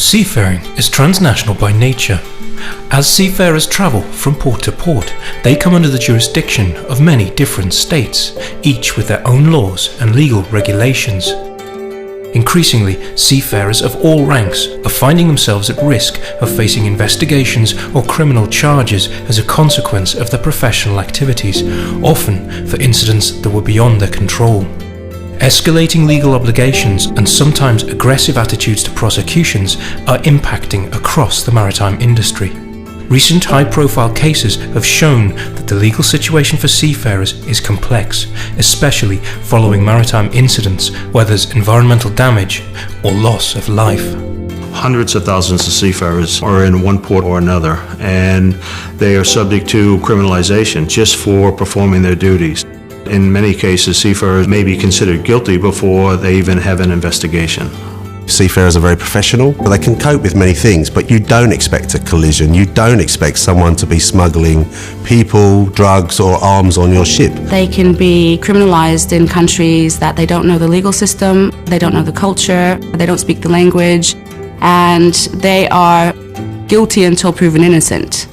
Seafaring is transnational by nature. As seafarers travel from port to port, they come under the jurisdiction of many different states, each with their own laws and legal regulations. Increasingly, seafarers of all ranks are finding themselves at risk of facing investigations or criminal charges as a consequence of their professional activities, often for incidents that were beyond their control. Escalating legal obligations and sometimes aggressive attitudes to prosecutions are impacting across the maritime industry. Recent high-profile cases have shown that the legal situation for seafarers is complex, especially following maritime incidents where there's environmental damage or loss of life. Hundreds of thousands of seafarers are in one port or another, and they are subject to criminalization just for performing their duties. In many cases, seafarers may be considered guilty before they even have an investigation. Seafarers are very professional, but they can cope with many things, but you don't expect a collision. You don't expect someone to be smuggling people, drugs or arms on your ship. They can be criminalized in countries that they don't know the legal system, they don't know the culture, they don't speak the language, and they are guilty until proven innocent.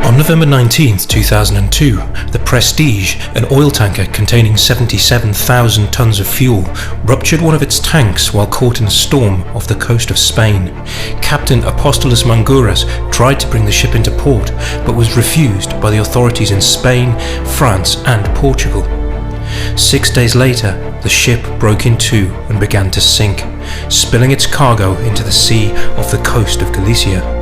On November 19, 2002, the Prestige, an oil tanker containing 77,000 tons of fuel, ruptured one of its tanks while caught in a storm off the coast of Spain. Captain Apostolos Mangouras tried to bring the ship into port, but was refused by the authorities in Spain, France and Portugal. 6 days later, the ship broke in two and began to sink, spilling its cargo into the sea off the coast of Galicia.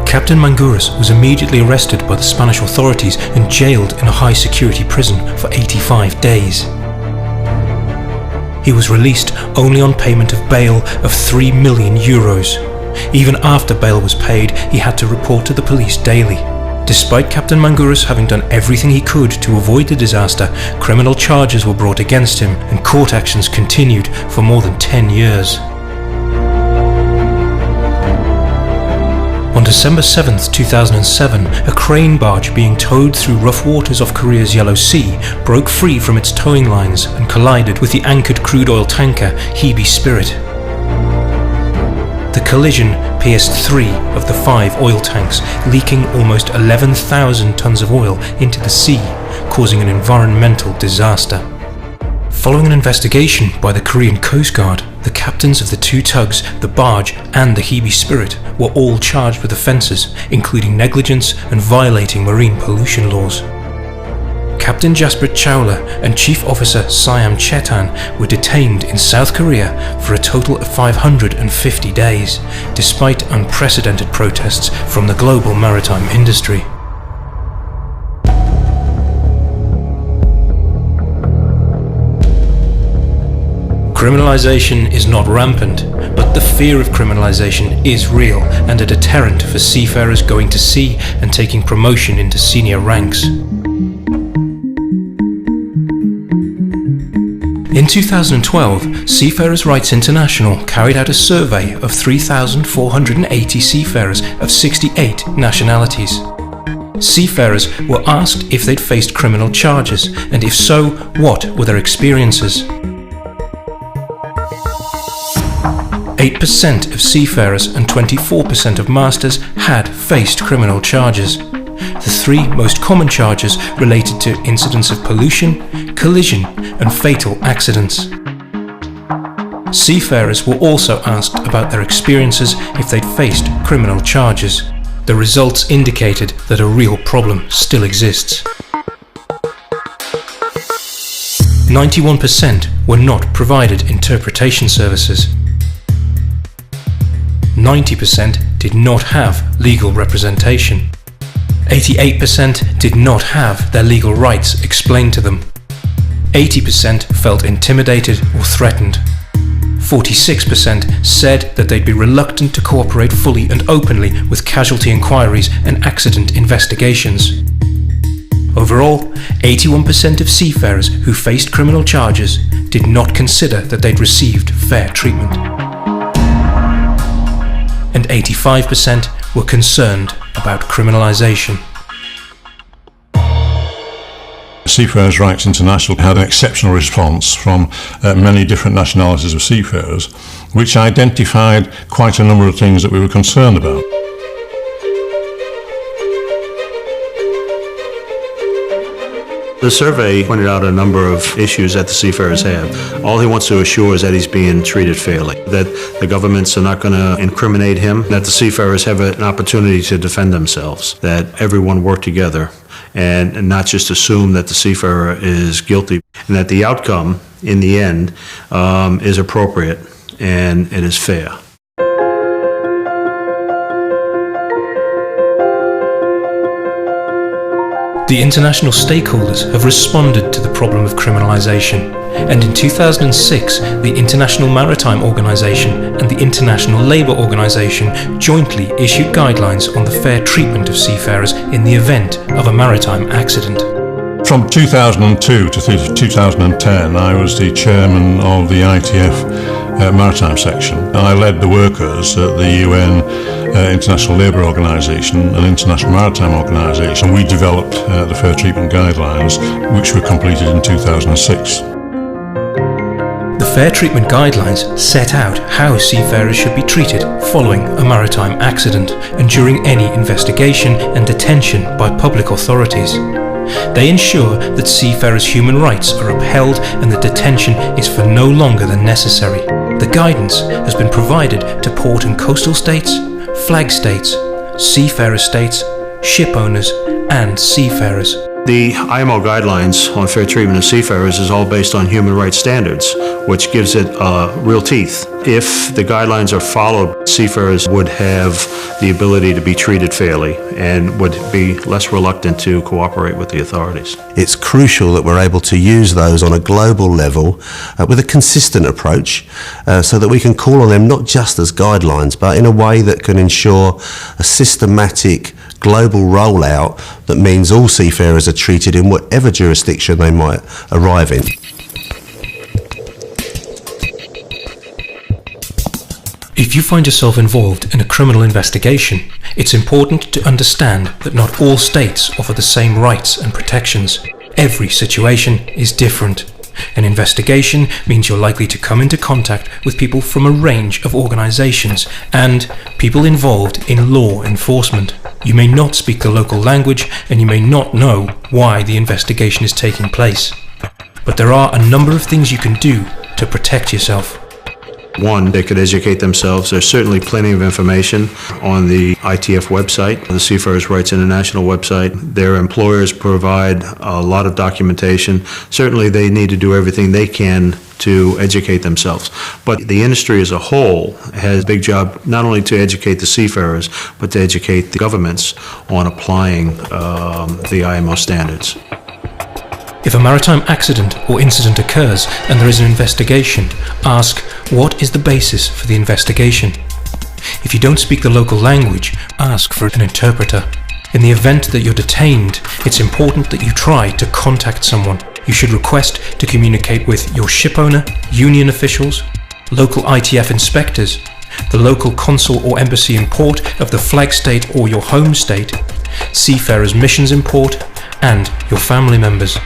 Captain Mangouras was immediately arrested by the Spanish authorities and jailed in a high-security prison for 85 days. He was released only on payment of bail of €3 million. Even after bail was paid, he had to report to the police daily. Despite Captain Mangouras having done everything he could to avoid the disaster, criminal charges were brought against him and court actions continued for more than 10 years. On December 7, 2007, a crane barge being towed through rough waters off Korea's Yellow Sea broke free from its towing lines and collided with the anchored crude oil tanker Hebe Spirit. The collision pierced 3 of the 5 oil tanks, leaking almost 11,000 tons of oil into the sea, causing an environmental disaster. Following an investigation by the Korean Coast Guard, the captains of the 2 tugs, the barge and the Hebe Spirit were all charged with offences, including negligence and violating marine pollution laws. Captain Jasprit Chawla and Chief Officer Siam Chetan were detained in South Korea for a total of 550 days, despite unprecedented protests from the global maritime industry. Criminalization is not rampant, but the fear of criminalization is real and a deterrent for seafarers going to sea and taking promotion into senior ranks. In 2012, Seafarers' Rights International carried out a survey of 3,480 seafarers of 68 nationalities. Seafarers were asked if they'd faced criminal charges, and if so, what were their experiences. 8% of seafarers and 24% of masters had faced criminal charges. The 3 most common charges related to incidents of pollution, collision and fatal accidents. Seafarers were also asked about their experiences if they'd faced criminal charges. The results indicated that a real problem still exists. 91% were not provided interpretation services. 90% did not have legal representation. 88% did not have their legal rights explained to them. 80% felt intimidated or threatened. 46% said that they'd be reluctant to cooperate fully and openly with casualty inquiries and accident investigations. Overall, 81% of seafarers who faced criminal charges did not consider that they'd received fair treatment. And 85% were concerned about criminalization. Seafarers' Rights International had an exceptional response from many different nationalities of seafarers, which identified quite a number of things that we were concerned about. The survey pointed out a number of issues that the seafarers have. All he wants to assure is that he's being treated fairly, that the governments are not going to incriminate him, that the seafarers have an opportunity to defend themselves, that everyone work together and not just assume that the seafarer is guilty, and that the outcome in the end is appropriate and it is fair. The international stakeholders have responded to the problem of criminalization, and in 2006 the International Maritime Organization and the International Labour Organization jointly issued guidelines on the fair treatment of seafarers in the event of a maritime accident. From 2002 to 2010, I was the chairman of the I.t.f. Maritime section. I led the workers at the UN International Labour Organization and International Maritime Organization. We developed the Fair Treatment Guidelines, which were completed in 2006. The Fair Treatment Guidelines set out how seafarers should be treated following a maritime accident and during any investigation and detention by public authorities. They ensure that seafarers' human rights are upheld and that detention is for no longer than necessary. The guidance has been provided to port and coastal states, flag states, seafarer states, ship owners and seafarers. The IMO guidelines on fair treatment of seafarers is all based on human rights standards, which gives it real teeth. If the guidelines are followed, seafarers would have the ability to be treated fairly and would be less reluctant to cooperate with the authorities. It's crucial that we're able to use those on a global level with a consistent approach so that we can call on them not just as guidelines, but in a way that can ensure a systematic global rollout that means all seafarers are treated in whatever jurisdiction they might arrive in. If you find yourself involved in a criminal investigation, it's important to understand that not all states offer the same rights and protections. Every situation is different. An investigation means you're likely to come into contact with people from a range of organizations and people involved in law enforcement. You may not speak the local language and you may not know why the investigation is taking place. But there are a number of things you can do to protect yourself. One, they could educate themselves. There's certainly plenty of information on the I.t.f. website, the Seafarers' Rights International website. Their employers provide a lot of documentation. Certainly they need to do everything they can to educate themselves. But the industry as a whole has a big job not only to educate the seafarers, but to educate the governments on applying the IMO standards. If a maritime accident or incident occurs and there is an investigation, ask what is the basis for the investigation. If you don't speak the local language, ask for an interpreter. In the event that you're detained, it's important that you try to contact someone. You should request to communicate with your ship owner, union officials, local I.t.f. inspectors, the local consul or embassy in port of the flag state or your home state, seafarers' missions in port, and your family members.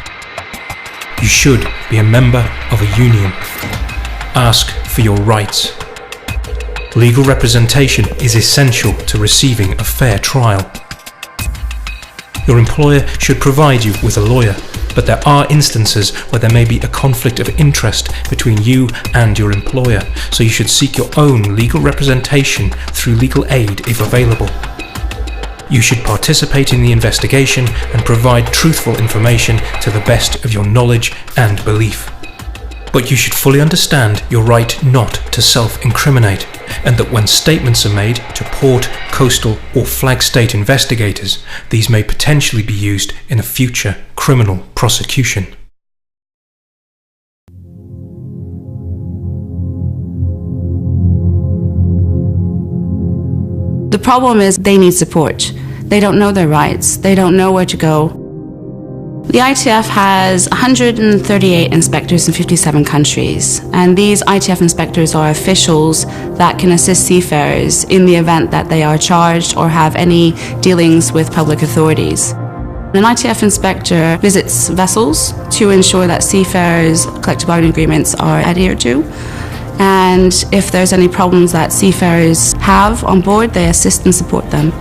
You should be a member of a union. Ask for your rights. Legal representation is essential to receiving a fair trial. Your employer should provide you with a lawyer, but there are instances where there may be a conflict of interest between you and your employer, so you should seek your own legal representation through legal aid if available. You should participate in the investigation and provide truthful information to the best of your knowledge and belief. But you should fully understand your right not to self-incriminate, and that when statements are made to port, coastal or flag state investigators, these may potentially be used in a future criminal prosecution. The problem is they need support. They don't know their rights. They don't know where to go. The I.t.f. has 138 inspectors in 57 countries, and these I.t.f. inspectors are officials that can assist seafarers in the event that they are charged or have any dealings with public authorities. An ITF inspector visits vessels to ensure that seafarers' collective bargaining agreements are adhered to. And if there's any problems that seafarers have on board, they assist and support them.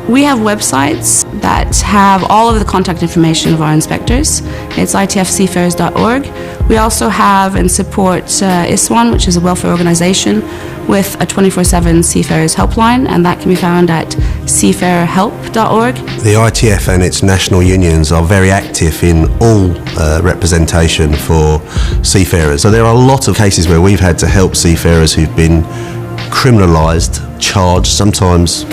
We have websites that have all of the contact information of our inspectors. It's itfseafarers.org. We also have and support ISWAN, which is a welfare organization, with a 24/7 seafarers helpline, and that can be found at seafarerhelp.org. The ITF and its national unions are very active in all representation for seafarers. So there are a lot of cases where we've had to help seafarers who've been criminalised, charged, sometimes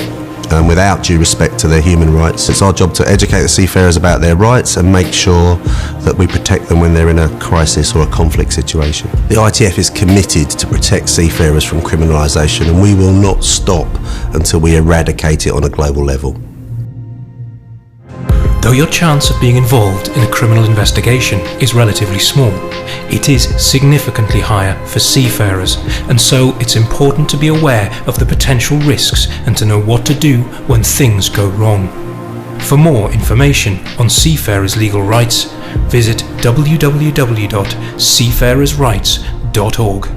without due respect to their human rights. It's our job to educate the seafarers about their rights and make sure that we protect them when they're in a crisis or a conflict situation. The ITF is committed to protect seafarers from criminalisation, and we will not stop until we eradicate it on a global level. Though your chance of being involved in a criminal investigation is relatively small, it is significantly higher for seafarers, and so it's important to be aware of the potential risks and to know what to do when things go wrong. For more information on seafarers' legal rights, visit www.seafarersrights.org.